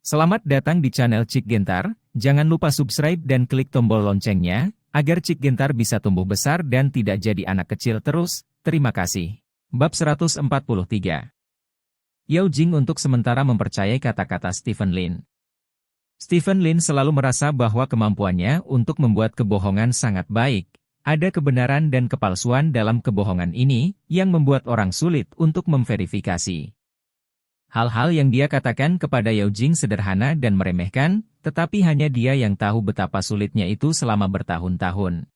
Selamat datang di channel Cik Gentar, jangan lupa subscribe dan klik tombol loncengnya, agar Cik Gentar bisa tumbuh besar dan tidak jadi anak kecil terus, terima kasih. Bab 143. Yao Jing untuk sementara mempercayai kata-kata Stephen Lin. Stephen Lin selalu merasa bahwa kemampuannya untuk membuat kebohongan sangat baik. Ada kebenaran dan kepalsuan dalam kebohongan ini, yang membuat orang sulit untuk memverifikasi. Hal-hal yang dia katakan kepada Yao Jing sederhana dan meremehkan, tetapi hanya dia yang tahu betapa sulitnya itu selama bertahun-tahun.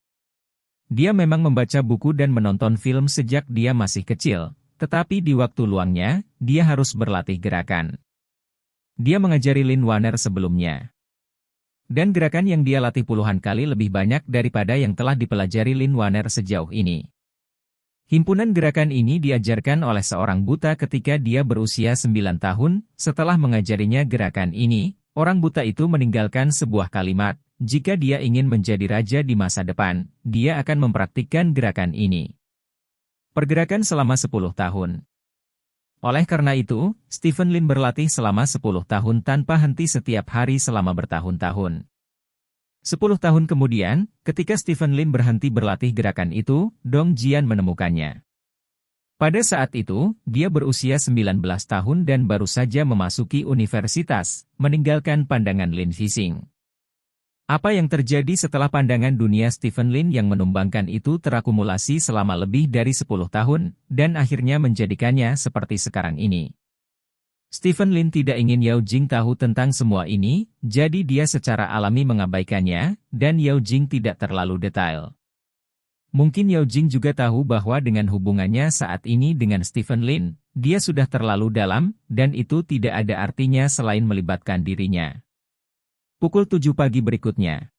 Dia memang membaca buku dan menonton film sejak dia masih kecil, tetapi di waktu luangnya, dia harus berlatih gerakan. Dia mengajari Lin Wan'er sebelumnya. Dan gerakan yang dia latih puluhan kali lebih banyak daripada yang telah dipelajari Lin Wan'er sejauh ini. Himpunan gerakan ini diajarkan oleh seorang buta ketika dia berusia 9 tahun. Setelah mengajarinya gerakan ini, orang buta itu meninggalkan sebuah kalimat, jika dia ingin menjadi raja di masa depan, dia akan mempraktikkan gerakan ini. Pergerakan selama 10 tahun. Oleh karena itu, Stephen Lin berlatih selama 10 tahun tanpa henti setiap hari selama bertahun-tahun. 10 tahun kemudian, ketika Stephen Lin berhenti berlatih gerakan itu, Dong Jian menemukannya. Pada saat itu, dia berusia 19 tahun dan baru saja memasuki universitas, meninggalkan pandangan Lin Xixing. Apa yang terjadi setelah pandangan dunia Stephen Lin yang menumbangkan itu terakumulasi selama lebih dari 10 tahun, dan akhirnya menjadikannya seperti sekarang ini. Stephen Lin tidak ingin Yao Jing tahu tentang semua ini, jadi dia secara alami mengabaikannya, dan Yao Jing tidak terlalu detail. Mungkin Yao Jing juga tahu bahwa dengan hubungannya saat ini dengan Stephen Lin, dia sudah terlalu dalam, dan itu tidak ada artinya selain melibatkan dirinya. Pukul 7 pagi berikutnya.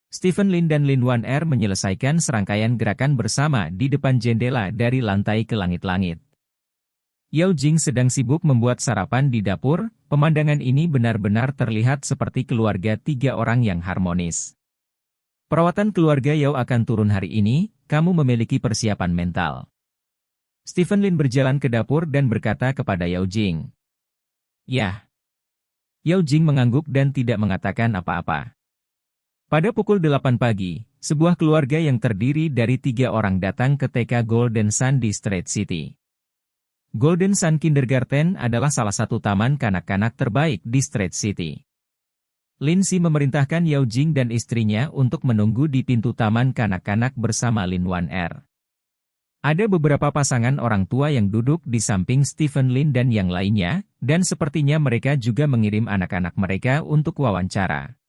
Stephen Lin dan Lin Wan'er menyelesaikan serangkaian gerakan bersama di depan jendela dari lantai ke langit-langit. Yao Jing sedang sibuk membuat sarapan di dapur. Pemandangan ini benar-benar terlihat seperti keluarga 3 orang yang harmonis. Perawatan keluarga Yao akan turun hari ini, kamu memiliki persiapan mental. Stephen Lin berjalan ke dapur dan berkata kepada Yao Jing. Ya. Yao Jing mengangguk dan tidak mengatakan apa-apa. Pada pukul 8 pagi, sebuah keluarga yang terdiri dari 3 orang datang ke TK Golden Sun di Street City. Golden Sun Kindergarten adalah salah satu taman kanak-kanak terbaik di Street City. Lin Xi memerintahkan Yao Jing dan istrinya untuk menunggu di pintu taman kanak-kanak bersama Lin Wan'er. Ada beberapa pasangan orang tua yang duduk di samping Stephen Lin dan yang lainnya, dan sepertinya mereka juga mengirim anak-anak mereka untuk wawancara.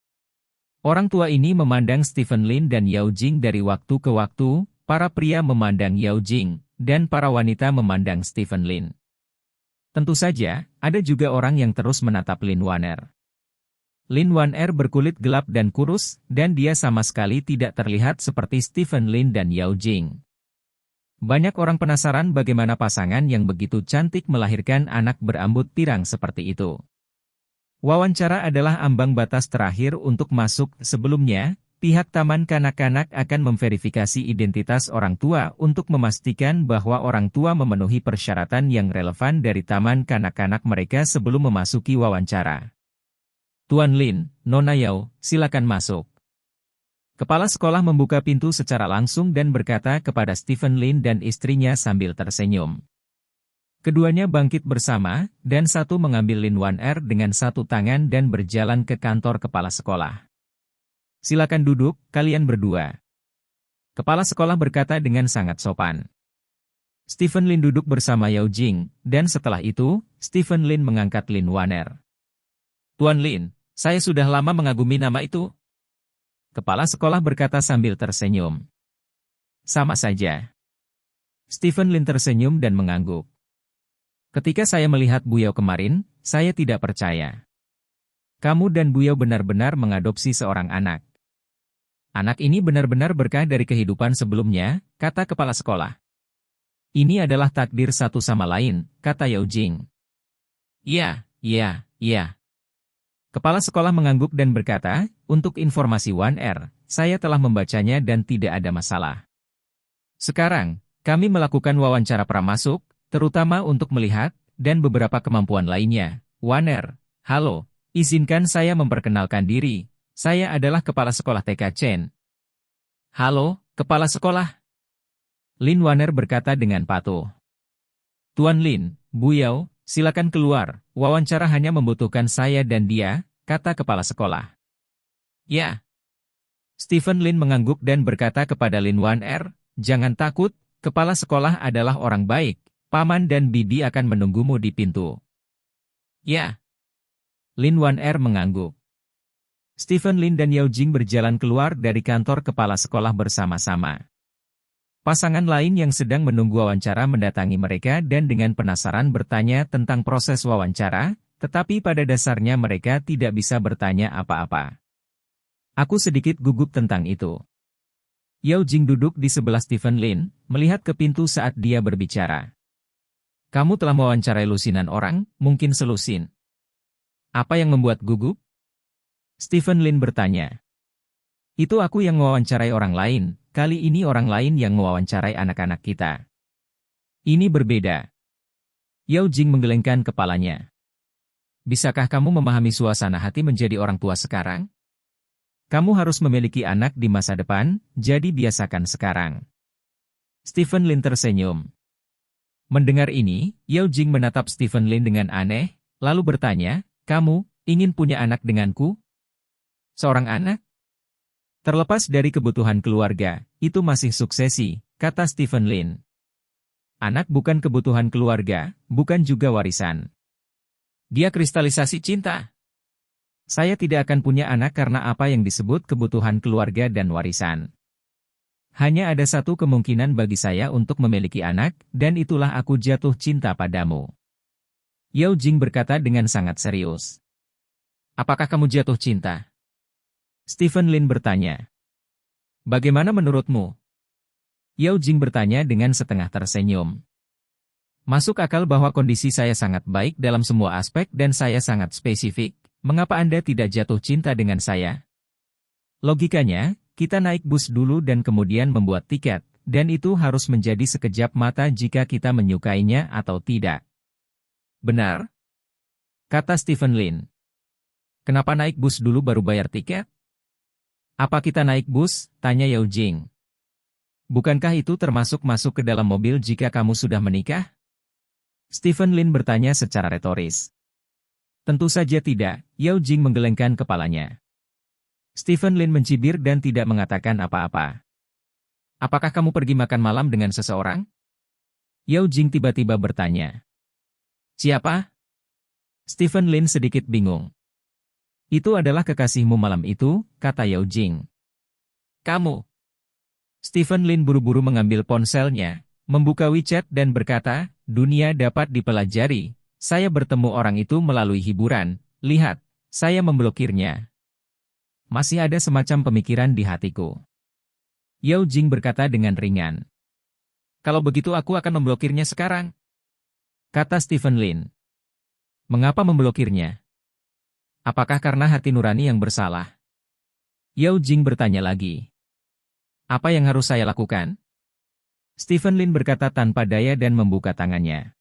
Orang tua ini memandang Stephen Lin dan Yao Jing dari waktu ke waktu, para pria memandang Yao Jing, dan para wanita memandang Stephen Lin. Tentu saja, ada juga orang yang terus menatap Lin Wan'er. Lin Wan'er berkulit gelap dan kurus, dan dia sama sekali tidak terlihat seperti Stephen Lin dan Yao Jing. Banyak orang penasaran bagaimana pasangan yang begitu cantik melahirkan anak berambut pirang seperti itu. Wawancara adalah ambang batas terakhir untuk masuk. Sebelumnya, pihak taman kanak-kanak akan memverifikasi identitas orang tua untuk memastikan bahwa orang tua memenuhi persyaratan yang relevan dari taman kanak-kanak mereka sebelum memasuki wawancara. Tuan Lin, Nona Yao, silakan masuk. Kepala sekolah membuka pintu secara langsung dan berkata kepada Stephen Lin dan istrinya sambil tersenyum. Keduanya bangkit bersama, dan satu mengambil Lin Wan'er dengan satu tangan dan berjalan ke kantor kepala sekolah. Silakan duduk, kalian berdua. Kepala sekolah berkata dengan sangat sopan. Stephen Lin duduk bersama Yao Jing, dan setelah itu, Stephen Lin mengangkat Lin Wan'er. Tuan Lin, saya sudah lama mengagumi nama itu. Kepala sekolah berkata sambil tersenyum. Sama saja. Stephen Lin tersenyum dan mengangguk. Ketika saya melihat Bu Yao kemarin, saya tidak percaya. Kamu dan Bu Yao benar-benar mengadopsi seorang anak. Anak ini benar-benar berkah dari kehidupan sebelumnya, kata kepala sekolah. Ini adalah takdir satu sama lain, kata Yao Jing. Iya. Kepala sekolah mengangguk dan berkata, untuk informasi Wan'er, saya telah membacanya dan tidak ada masalah. Sekarang, kami melakukan wawancara pramasuk, terutama untuk melihat, dan beberapa kemampuan lainnya. Wan'er, halo. Izinkan saya memperkenalkan diri. Saya adalah Kepala Sekolah TK Chen. Halo, Kepala Sekolah. Lin Waner berkata dengan patuh. Tuan Lin, Bu Yao, silakan keluar. Wawancara hanya membutuhkan saya dan dia, kata Kepala Sekolah. Ya. Stephen Lin mengangguk dan berkata kepada Lin Waner, jangan takut, Kepala Sekolah adalah orang baik. Paman dan Bibi akan menunggumu di pintu. Ya. Lin Waner mengangguk. Stephen Lin dan Yao Jing berjalan keluar dari kantor kepala sekolah bersama-sama. Pasangan lain yang sedang menunggu wawancara mendatangi mereka dan dengan penasaran bertanya tentang proses wawancara, tetapi pada dasarnya mereka tidak bisa bertanya apa-apa. Aku sedikit gugup tentang itu. Yao Jing duduk di sebelah Stephen Lin, melihat ke pintu saat dia berbicara. Kamu telah mewawancarai lusinan orang, mungkin selusin. Apa yang membuat gugup? Stephen Lin bertanya. Itu aku yang mewawancarai orang lain, kali ini orang lain yang mewawancarai anak-anak kita. Ini berbeda. Yao Jing menggelengkan kepalanya. Bisakah kamu memahami suasana hati menjadi orang tua sekarang? Kamu harus memiliki anak di masa depan, jadi biasakan sekarang. Stephen Lin tersenyum. Mendengar ini, Yao Jing menatap Stephen Lin dengan aneh, lalu bertanya, kamu ingin punya anak denganku? Seorang anak? Terlepas dari kebutuhan keluarga, itu masih suksesi, kata Stephen Lin. Anak bukan kebutuhan keluarga, bukan juga warisan. Dia kristalisasi cinta. Saya tidak akan punya anak karena apa yang disebut kebutuhan keluarga dan warisan. Hanya ada satu kemungkinan bagi saya untuk memiliki anak, dan itulah aku jatuh cinta padamu. Yao Jing berkata dengan sangat serius. Apakah kamu jatuh cinta? Stephen Lin bertanya. Bagaimana menurutmu? Yao Jing bertanya dengan setengah tersenyum. Masuk akal bahwa kondisi saya sangat baik dalam semua aspek dan saya sangat spesifik. Mengapa Anda tidak jatuh cinta dengan saya? Logikanya, kita naik bus dulu dan kemudian membuat tiket, dan itu harus menjadi sekejap mata jika kita menyukainya atau tidak. Benar? Kata Stephen Lin. Kenapa naik bus dulu baru bayar tiket? Apa kita naik bus? Tanya Yao Jing. Bukankah itu termasuk masuk ke dalam mobil jika kamu sudah menikah? Stephen Lin bertanya secara retoris. Tentu saja tidak, Yao Jing menggelengkan kepalanya. Stephen Lin mencibir dan tidak mengatakan apa-apa. Apakah kamu pergi makan malam dengan seseorang? Yao Jing tiba-tiba bertanya. Siapa? Stephen Lin sedikit bingung. Itu adalah kekasihmu malam itu, kata Yao Jing. Kamu? Stephen Lin buru-buru mengambil ponselnya, membuka WeChat dan berkata, dunia dapat dipelajari. Saya bertemu orang itu melalui hiburan. Lihat, saya memblokirnya. Masih ada semacam pemikiran di hatiku. Yao Jing berkata dengan ringan. Kalau begitu aku akan memblokirnya sekarang. Kata Stephen Lin. Mengapa memblokirnya? Apakah karena hati nurani yang bersalah? Yao Jing bertanya lagi. Apa yang harus saya lakukan? Stephen Lin berkata tanpa daya dan membuka tangannya.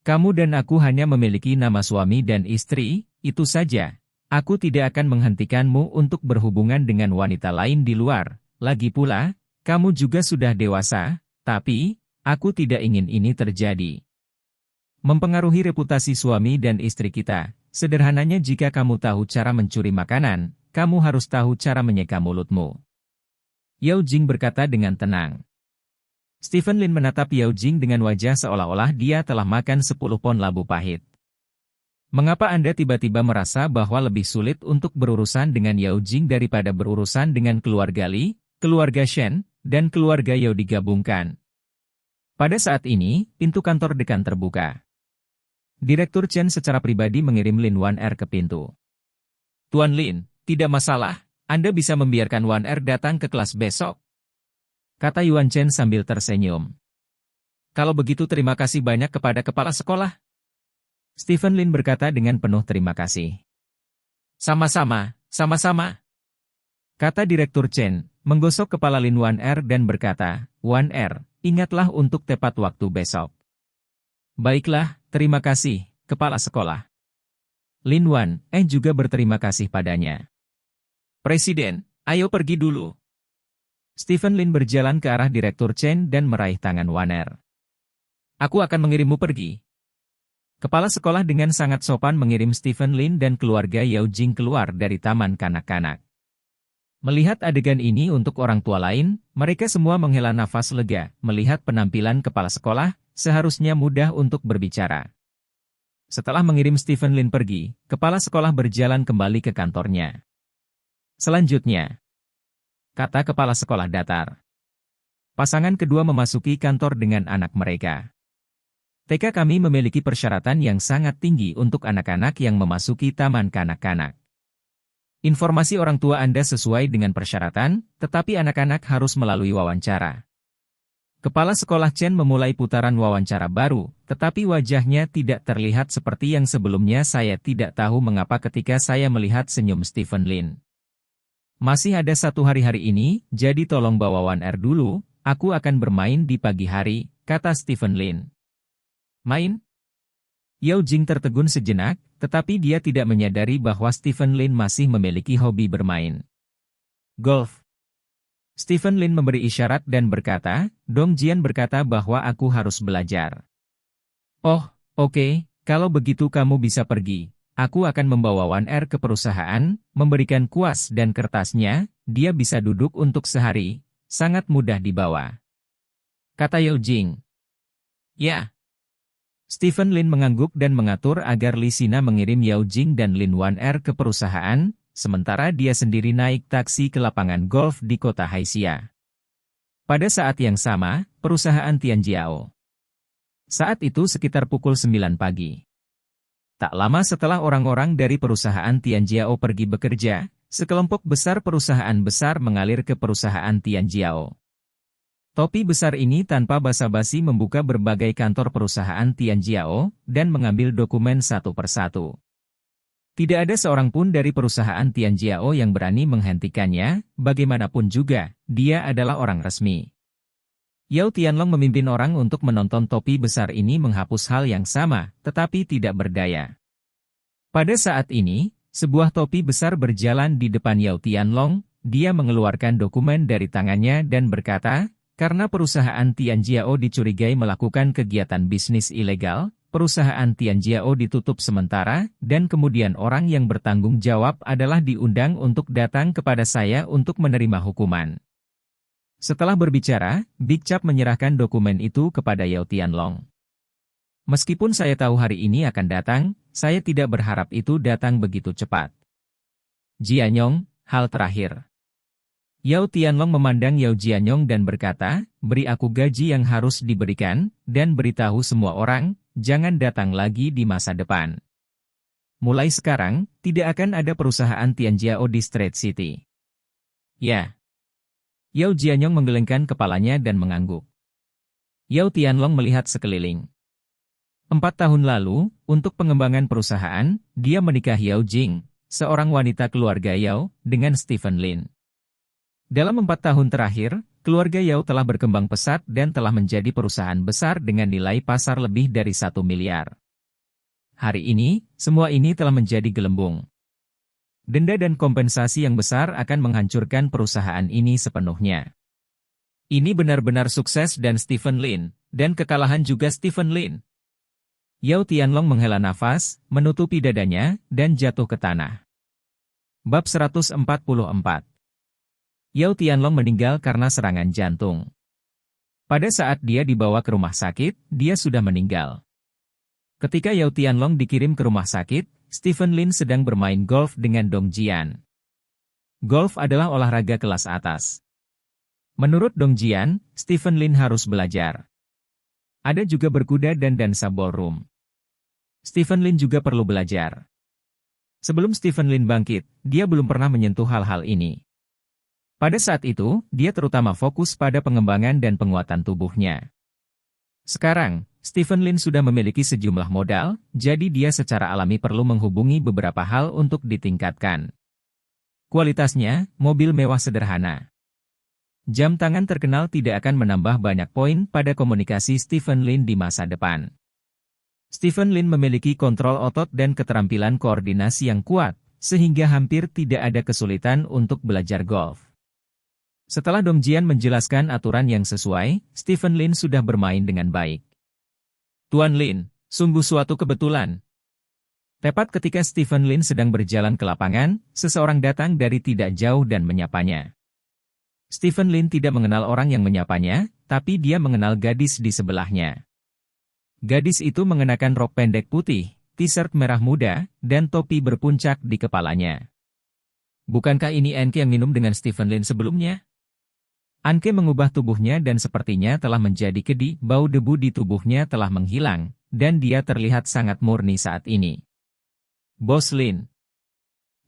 Kamu dan aku hanya memiliki nama suami dan istri, itu saja. Aku tidak akan menghentikanmu untuk berhubungan dengan wanita lain di luar. Lagi pula, kamu juga sudah dewasa, tapi, aku tidak ingin ini terjadi. Mempengaruhi reputasi suami dan istri kita. Sederhananya jika kamu tahu cara mencuri makanan, kamu harus tahu cara menyeka mulutmu. Yao Jing berkata dengan tenang. Stephen Lin menatap Yao Jing dengan wajah seolah-olah dia telah makan 10 pon labu pahit. Mengapa Anda tiba-tiba merasa bahwa lebih sulit untuk berurusan dengan Yao Jing daripada berurusan dengan keluarga Li, keluarga Shen, dan keluarga Yao digabungkan? Pada saat ini, pintu kantor dekan terbuka. Direktur Chen secara pribadi mengirim Lin Waner ke pintu. Tuan Lin, tidak masalah, Anda bisa membiarkan Waner datang ke kelas besok. Kata Yuan Chen sambil tersenyum. Kalau begitu terima kasih banyak kepada kepala sekolah. Stephen Lin berkata dengan penuh terima kasih. Sama-sama, sama-sama. Kata Direktur Chen, menggosok kepala Lin Waner dan berkata, Waner, ingatlah untuk tepat waktu besok. Baiklah, terima kasih, kepala sekolah. Lin Wan juga berterima kasih padanya. Presiden, ayo pergi dulu. Stephen Lin berjalan ke arah Direktur Chen dan meraih tangan Waner. Aku akan mengirimmu pergi. Kepala sekolah dengan sangat sopan mengirim Stephen Lin dan keluarga Yao Jing keluar dari taman kanak-kanak. Melihat adegan ini untuk orang tua lain, mereka semua menghela nafas lega. Melihat penampilan kepala sekolah, seharusnya mudah untuk berbicara. Setelah mengirim Stephen Lin pergi, kepala sekolah berjalan kembali ke kantornya. Selanjutnya, kata kepala sekolah datar. Pasangan kedua memasuki kantor dengan anak mereka. TK kami memiliki persyaratan yang sangat tinggi untuk anak-anak yang memasuki taman kanak-kanak. Informasi orang tua Anda sesuai dengan persyaratan, tetapi anak-anak harus melalui wawancara. Kepala sekolah Chen memulai putaran wawancara baru, tetapi wajahnya tidak terlihat seperti yang sebelumnya. Saya tidak tahu mengapa ketika saya melihat senyum Stephen Lin. Masih ada satu hari ini, jadi tolong bawa Waner dulu, aku akan bermain di pagi hari, kata Stephen Lin. Main? Yao Jing tertegun sejenak, tetapi dia tidak menyadari bahwa Stephen Lin masih memiliki hobi bermain golf. Stephen Lin memberi isyarat dan berkata, Dong Jian berkata bahwa aku harus belajar. Oh, oke, kalau begitu kamu bisa pergi. Aku akan membawa Waner ke perusahaan, memberikan kuas dan kertasnya, dia bisa duduk untuk sehari, sangat mudah dibawa. Kata Yao Jing. Ya. Stephen Lin mengangguk dan mengatur agar Li Sina mengirim Yao Jing dan Lin Waner ke perusahaan, sementara dia sendiri naik taksi ke lapangan golf di kota Haixia. Pada saat yang sama, perusahaan Tianjiao. Saat itu sekitar pukul 9 pagi. Tak lama setelah orang-orang dari perusahaan Tianjiao pergi bekerja, sekelompok besar perusahaan besar mengalir ke perusahaan Tianjiao. Topi besar ini tanpa basa-basi membuka berbagai kantor perusahaan Tianjiao dan mengambil dokumen satu persatu. Tidak ada seorang pun dari perusahaan Tianjiao yang berani menghentikannya, bagaimanapun juga, dia adalah orang resmi. Yao Tianlong memimpin orang untuk menonton topi besar ini menghapus hal yang sama, tetapi tidak berdaya. Pada saat ini, sebuah topi besar berjalan di depan Yao Tianlong, dia mengeluarkan dokumen dari tangannya dan berkata, karena perusahaan Tianjiao dicurigai melakukan kegiatan bisnis ilegal, perusahaan Tianjiao ditutup sementara, dan kemudian orang yang bertanggung jawab adalah diundang untuk datang kepada saya untuk menerima hukuman. Setelah berbicara, Big Cap menyerahkan dokumen itu kepada Yao Tianlong. Meskipun saya tahu hari ini akan datang, saya tidak berharap itu datang begitu cepat. Jianyong, hal terakhir. Yao Tianlong memandang Yao Jianyong dan berkata, beri aku gaji yang harus diberikan, dan beritahu semua orang, jangan datang lagi di masa depan. Mulai sekarang, tidak akan ada perusahaan Tianjiao di Street City. Ya. Yao Jianyong menggelengkan kepalanya dan mengangguk. Yao Tianlong melihat sekeliling. 4 tahun lalu, untuk pengembangan perusahaan, dia menikahi Yao Jing, seorang wanita keluarga Yao, dengan Stephen Lin. Dalam 4 tahun terakhir, keluarga Yao telah berkembang pesat dan telah menjadi perusahaan besar dengan nilai pasar lebih dari 1 miliar. Hari ini, semua ini telah menjadi gelembung. Denda dan kompensasi yang besar akan menghancurkan perusahaan ini sepenuhnya. Ini benar-benar sukses dan Stephen Lin, dan kekalahan juga Stephen Lin. Yao Tianlong menghela nafas, menutupi dadanya, dan jatuh ke tanah. Bab 144. Yao Tianlong meninggal karena serangan jantung. Pada saat dia dibawa ke rumah sakit, dia sudah meninggal. Ketika Yao Tianlong dikirim ke rumah sakit, Stephen Lin sedang bermain golf dengan Dong Jian. Golf adalah olahraga kelas atas. Menurut Dong Jian, Stephen Lin harus belajar. Ada juga berkuda dan dansa ballroom. Stephen Lin juga perlu belajar. Sebelum Stephen Lin bangkit, dia belum pernah menyentuh hal-hal ini. Pada saat itu, dia terutama fokus pada pengembangan dan penguatan tubuhnya. Sekarang, Stephen Lin sudah memiliki sejumlah modal, jadi dia secara alami perlu menghubungi beberapa hal untuk ditingkatkan. Kualitasnya, mobil mewah sederhana. Jam tangan terkenal tidak akan menambah banyak poin pada komunikasi Stephen Lin di masa depan. Stephen Lin memiliki kontrol otot dan keterampilan koordinasi yang kuat, sehingga hampir tidak ada kesulitan untuk belajar golf. Setelah Dong Jian menjelaskan aturan yang sesuai, Stephen Lin sudah bermain dengan baik. Tuan Lin, sungguh suatu kebetulan. Tepat ketika Stephen Lin sedang berjalan ke lapangan, seseorang datang dari tidak jauh dan menyapanya. Stephen Lin tidak mengenal orang yang menyapanya, tapi dia mengenal gadis di sebelahnya. Gadis itu mengenakan rok pendek putih, t-shirt merah muda, dan topi berpuncak di kepalanya. Bukankah ini Anke yang minum dengan Stephen Lin sebelumnya? Anke mengubah tubuhnya dan sepertinya telah menjadi kedi, bau debu di tubuhnya telah menghilang, dan dia terlihat sangat murni saat ini. Bos Lin.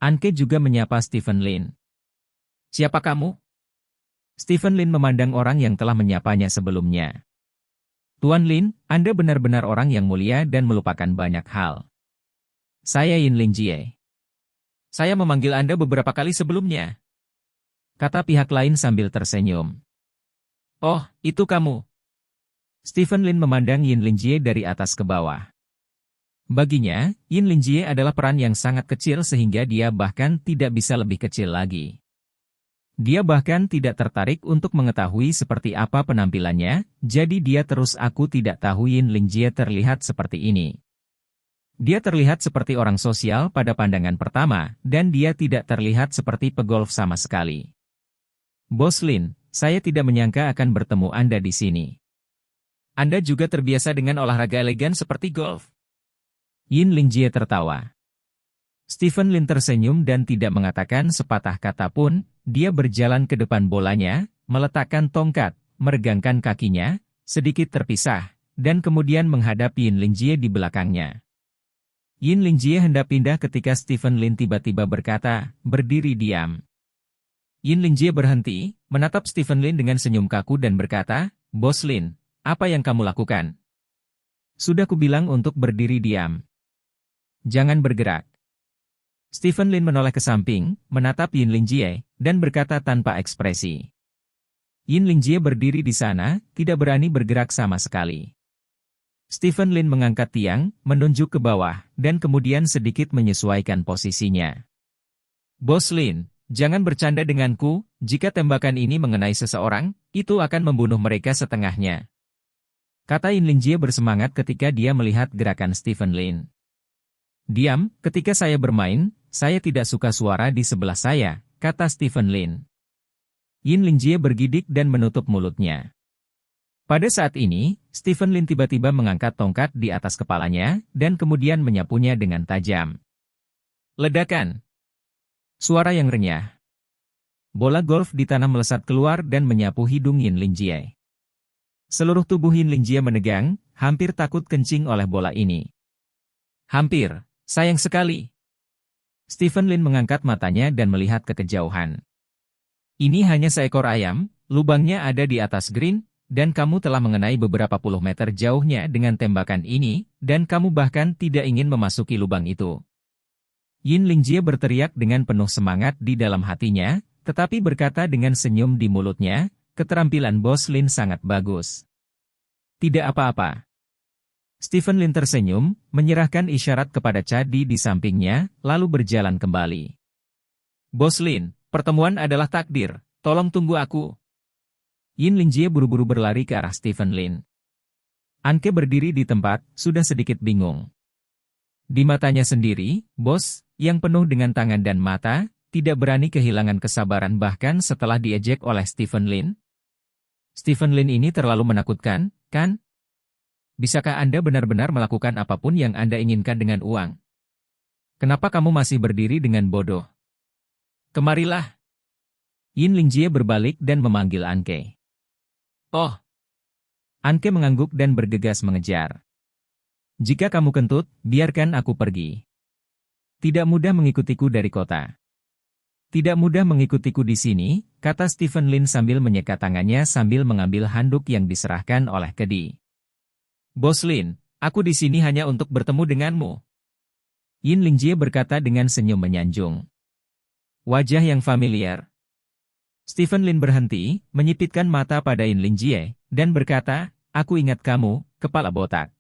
Anke juga menyapa Stephen Lin. Siapa kamu? Stephen Lin memandang orang yang telah menyapanya sebelumnya. Tuan Lin, Anda benar-benar orang yang mulia dan melupakan banyak hal. Saya Yin Lin Jie. Saya memanggil Anda beberapa kali sebelumnya. Kata pihak lain sambil tersenyum. Oh, itu kamu. Stephen Lin memandang Yin Lin Jie dari atas ke bawah. Baginya, Yin Lin Jie adalah peran yang sangat kecil sehingga dia bahkan tidak bisa lebih kecil lagi. Dia bahkan tidak tertarik untuk mengetahui seperti apa penampilannya, jadi dia terus aku tidak tahu Yin Lin Jie terlihat seperti ini. Dia terlihat seperti orang sosial pada pandangan pertama, dan dia tidak terlihat seperti pegolf sama sekali. Bos Lin, saya tidak menyangka akan bertemu Anda di sini. Anda juga terbiasa dengan olahraga elegan seperti golf. Yin Lin Jie tertawa. Stephen Lin tersenyum dan tidak mengatakan sepatah kata pun. Dia berjalan ke depan bolanya, meletakkan tongkat, meregangkan kakinya, sedikit terpisah, dan kemudian menghadap Yin Lin Jie di belakangnya. Yin Lin Jie hendak pindah ketika Stephen Lin tiba-tiba berkata, berdiri diam. Yin Lin Jie berhenti, menatap Stephen Lin dengan senyum kaku dan berkata, Bos Lin, apa yang kamu lakukan? Sudah kubilang untuk berdiri diam. Jangan bergerak. Stephen Lin menoleh ke samping, menatap Yin Lin Jie, dan berkata tanpa ekspresi. Yin Lin Jie berdiri di sana, tidak berani bergerak sama sekali. Stephen Lin mengangkat tiang, menunjuk ke bawah, dan kemudian sedikit menyesuaikan posisinya. Bos Lin, jangan bercanda denganku, jika tembakan ini mengenai seseorang, itu akan membunuh mereka setengahnya. Kata Yin Lin Jie bersemangat ketika dia melihat gerakan Stephen Lin. Diam, ketika saya bermain, saya tidak suka suara di sebelah saya, kata Stephen Lin. Yin Lin Jie bergidik dan menutup mulutnya. Pada saat ini, Stephen Lin tiba-tiba mengangkat tongkat di atas kepalanya, dan kemudian menyapunya dengan tajam. Ledakan. Suara yang renyah. Bola golf di tanah melesat keluar dan menyapu hidung Yin Lin Jie. Seluruh tubuh Yin Lin Jie menegang, hampir takut kencing oleh bola ini. Hampir, sayang sekali. Stephen Lin mengangkat matanya dan melihat ke kejauhan. Ini hanya seekor ayam, lubangnya ada di atas green, dan kamu telah mengenai beberapa puluh meter jauhnya dengan tembakan ini, dan kamu bahkan tidak ingin memasuki lubang itu. Yin Lin Jie berteriak dengan penuh semangat di dalam hatinya, tetapi berkata dengan senyum di mulutnya, keterampilan Bos Lin sangat bagus. Tidak apa-apa. Stephen Lin tersenyum, menyerahkan isyarat kepada Cadi di sampingnya, lalu berjalan kembali. Bos Lin, pertemuan adalah takdir, tolong tunggu aku. Yin Lin Jie buru-buru berlari ke arah Stephen Lin. Anke berdiri di tempat, sudah sedikit bingung. Di matanya sendiri, bos, yang penuh dengan tangan dan mata, tidak berani kehilangan kesabaran bahkan setelah diejek oleh Stephen Lin. Stephen Lin ini terlalu menakutkan, kan? Bisakah Anda benar-benar melakukan apapun yang Anda inginkan dengan uang? Kenapa kamu masih berdiri dengan bodoh? Kemarilah. Yin Lin Jie berbalik dan memanggil Anke. Oh. Anke mengangguk dan bergegas mengejar. Jika kamu kentut, biarkan aku pergi. Tidak mudah mengikutiku dari kota. Tidak mudah mengikutiku di sini, kata Stephen Lin sambil menyekat tangannya sambil mengambil handuk yang diserahkan oleh Kedi. Bos Lin, aku di sini hanya untuk bertemu denganmu. Yin Lin Jie berkata dengan senyum menyanjung. Wajah yang familiar. Stephen Lin berhenti, menyipitkan mata pada Yin Lin Jie, dan berkata, aku ingat kamu, kepala botak.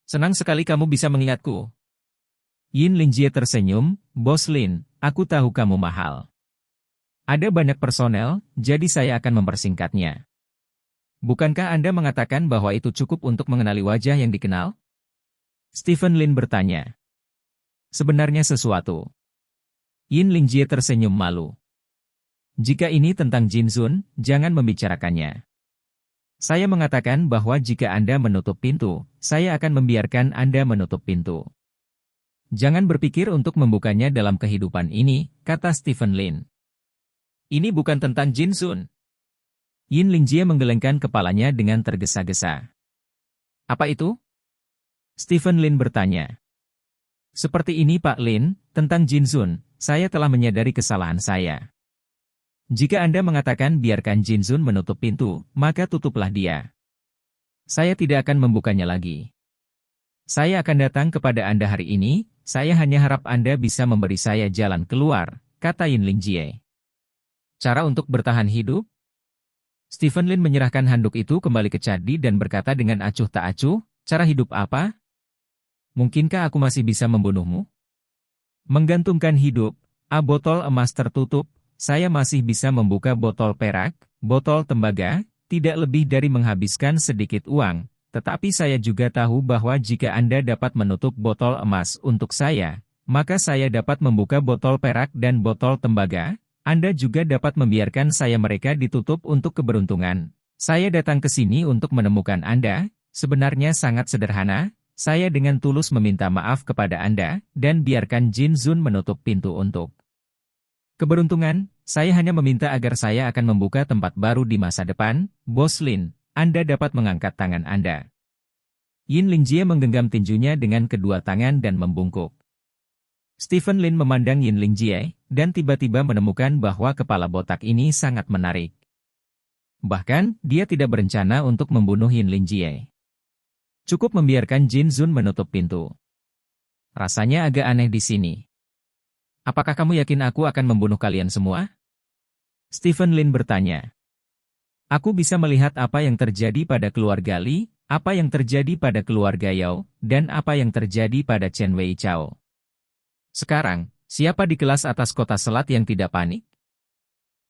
Senang sekali kamu bisa mengingatku. Yin Lingjie tersenyum, Bos Lin, aku tahu kamu mahal. Ada banyak personel, jadi saya akan mempersingkatnya. Bukankah Anda mengatakan bahwa itu cukup untuk mengenali wajah yang dikenal? Stephen Lin bertanya. Sebenarnya sesuatu. Yin Lingjie tersenyum malu. Jika ini tentang Jin Zun, jangan membicarakannya. Saya mengatakan bahwa jika Anda menutup pintu, saya akan membiarkan Anda menutup pintu. Jangan berpikir untuk membukanya dalam kehidupan ini, kata Stephen Lin. Ini bukan tentang Jin Zun. Yin Lingjie menggelengkan kepalanya dengan tergesa-gesa. Apa itu? Stephen Lin bertanya. Seperti ini Pak Lin, tentang Jin Zun, saya telah menyadari kesalahan saya. Jika Anda mengatakan biarkan Jin Zun menutup pintu, maka tutuplah dia. Saya tidak akan membukanya lagi. Saya akan datang kepada Anda hari ini, saya hanya harap Anda bisa memberi saya jalan keluar, kata Yin Lingjie. Cara untuk bertahan hidup? Stephen Lin menyerahkan handuk itu kembali ke Chadi dan berkata dengan acuh tak acuh, cara hidup apa? Mungkinkah aku masih bisa membunuhmu? Menggantungkan hidup, botol emas tertutup, saya masih bisa membuka botol perak, botol tembaga, tidak lebih dari menghabiskan sedikit uang, tetapi saya juga tahu bahwa jika Anda dapat menutup botol emas untuk saya, maka saya dapat membuka botol perak dan botol tembaga, Anda juga dapat membiarkan saya mereka ditutup untuk keberuntungan. Saya datang ke sini untuk menemukan Anda, sebenarnya sangat sederhana, saya dengan tulus meminta maaf kepada Anda, dan biarkan Jin Zun menutup pintu untuk keberuntungan. Saya hanya meminta agar saya akan membuka tempat baru di masa depan, Bos Lin, Anda dapat mengangkat tangan Anda. Yin Lingjie menggenggam tinjunya dengan kedua tangan dan membungkuk. Stephen Lin memandang Yin Lingjie, dan tiba-tiba menemukan bahwa kepala botak ini sangat menarik. Bahkan, dia tidak berencana untuk membunuh Yin Lingjie. Cukup membiarkan Jin Zun menutup pintu. Rasanya agak aneh di sini. Apakah kamu yakin aku akan membunuh kalian semua? Stephen Lin bertanya. Aku bisa melihat apa yang terjadi pada keluarga Li, apa yang terjadi pada keluarga Yao, dan apa yang terjadi pada Chen Wei Chao. Sekarang, siapa di kelas atas kota selat yang tidak panik?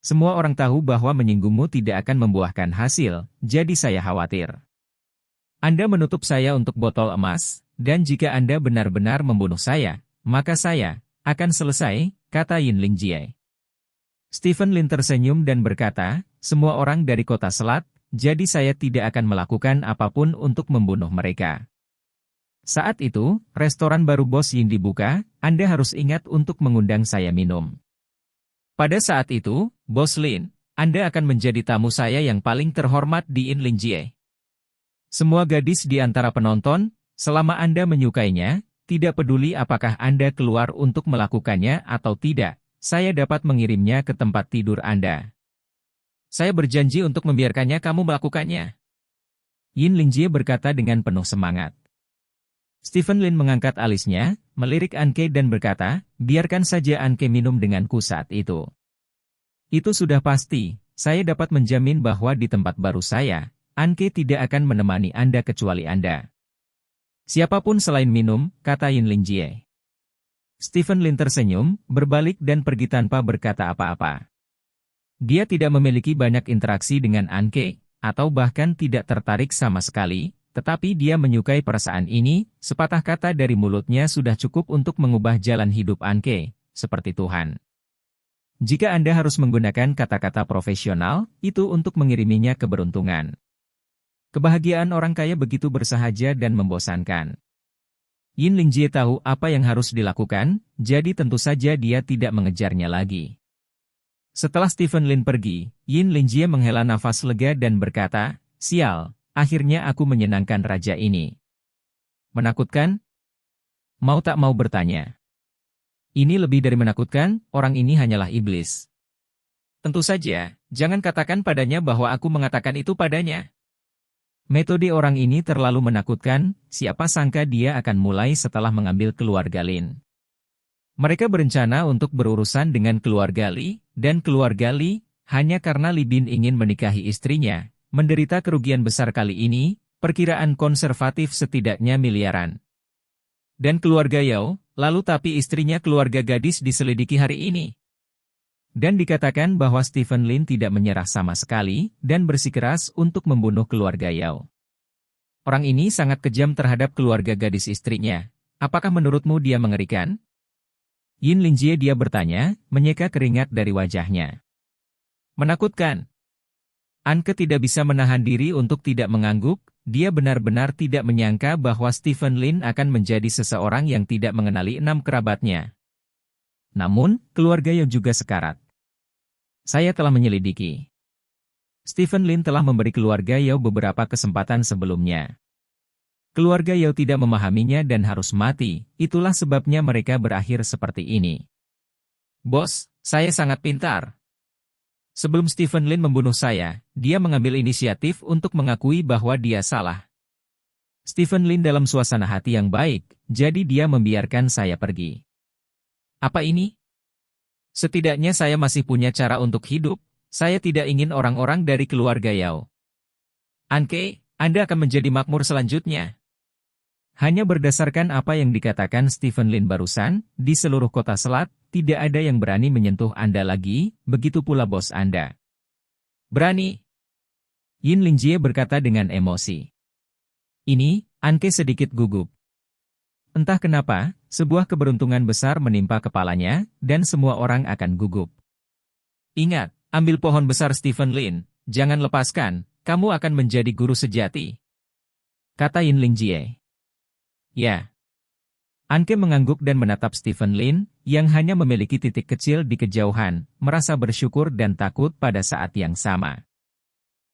Semua orang tahu bahwa menyinggungmu tidak akan membuahkan hasil, jadi saya khawatir. Anda menutup saya untuk botol emas, dan jika Anda benar-benar membunuh saya, maka saya akan selesai, kata Yin Lingjie. Stephen Lin tersenyum dan berkata, semua orang dari kota selat, jadi saya tidak akan melakukan apapun untuk membunuh mereka. Saat itu, restoran baru Bos Yin dibuka, Anda harus ingat untuk mengundang saya minum. Pada saat itu, Bos Lin, Anda akan menjadi tamu saya yang paling terhormat di Yin Lingjie. Semua gadis di antara penonton, selama Anda menyukainya, tidak peduli apakah Anda keluar untuk melakukannya atau tidak, saya dapat mengirimnya ke tempat tidur Anda. Saya berjanji untuk membiarkannya kamu melakukannya. Yin Lingjie berkata dengan penuh semangat. Stephen Lin mengangkat alisnya, melirik Anke dan berkata, biarkan saja Anke minum denganku saat itu. Itu sudah pasti, saya dapat menjamin bahwa di tempat baru saya, Anke tidak akan menemani Anda kecuali Anda. Siapapun selain minum, kata Yin Lingjie. Stephen Lin tersenyum, berbalik dan pergi tanpa berkata apa-apa. Dia tidak memiliki banyak interaksi dengan Anke, atau bahkan tidak tertarik sama sekali, tetapi dia menyukai perasaan ini, sepatah kata dari mulutnya sudah cukup untuk mengubah jalan hidup Anke, seperti Tuhan. Jika Anda harus menggunakan kata-kata profesional, itu untuk mengiriminya keberuntungan. Kebahagiaan orang kaya begitu bersahaja dan membosankan. Yin Lingjie tahu apa yang harus dilakukan, jadi tentu saja dia tidak mengejarnya lagi. Setelah Stephen Lin pergi, Yin Lingjie menghela nafas lega dan berkata, sial, akhirnya aku menyenangkan raja ini. Menakutkan? Mau tak mau bertanya. Ini lebih dari menakutkan, orang ini hanyalah iblis. Tentu saja, jangan katakan padanya bahwa aku mengatakan itu padanya. Metode orang ini terlalu menakutkan, siapa sangka dia akan mulai setelah mengambil keluarga Lin. Mereka berencana untuk berurusan dengan keluarga Li, dan keluarga Li, hanya karena Li Bin ingin menikahi istrinya, menderita kerugian besar kali ini, Perkiraan konservatif setidaknya miliaran. Dan keluarga Yao, lalu tapi istrinya keluarga gadis diselidiki hari ini. Dan dikatakan bahwa Stephen Lin tidak menyerah sama sekali, dan bersikeras untuk membunuh keluarga Yao. Orang ini sangat kejam terhadap keluarga gadis istrinya. Apakah menurutmu dia mengerikan? Yin Linjie dia bertanya, menyeka keringat dari wajahnya. Menakutkan. Anke tidak bisa menahan diri untuk tidak mengangguk. Dia benar-benar tidak menyangka bahwa Stephen Lin akan menjadi seseorang yang tidak mengenali 6 kerabatnya. Namun, keluarga Yao juga sekarat. Saya telah menyelidiki. Stephen Lin telah memberi keluarga Yao beberapa kesempatan sebelumnya. Keluarga Yao tidak memahaminya dan harus mati, itulah sebabnya mereka berakhir seperti ini. Bos, saya sangat pintar. Sebelum Stephen Lin membunuh saya, dia mengambil inisiatif untuk mengakui bahwa dia salah. Stephen Lin dalam suasana hati yang baik, jadi dia membiarkan saya pergi. Apa ini? Setidaknya saya masih punya cara untuk hidup, saya tidak ingin orang-orang dari keluarga Yao. Anke, Anda akan menjadi makmur selanjutnya. Hanya berdasarkan apa yang dikatakan Stephen Lin barusan, di seluruh kota Selat, tidak ada yang berani menyentuh Anda lagi, begitu pula bos Anda. Berani? Yin Linjie berkata dengan emosi. Ini, Anke sedikit gugup. Entah kenapa, sebuah keberuntungan besar menimpa kepalanya, dan semua orang akan gugup. Ingat, ambil pohon besar Stephen Lin, jangan lepaskan, kamu akan menjadi guru sejati. Kata Yin Linjie. Ya. Anke mengangguk dan menatap Stephen Lin, yang hanya memiliki titik kecil di kejauhan, merasa bersyukur dan takut pada saat yang sama.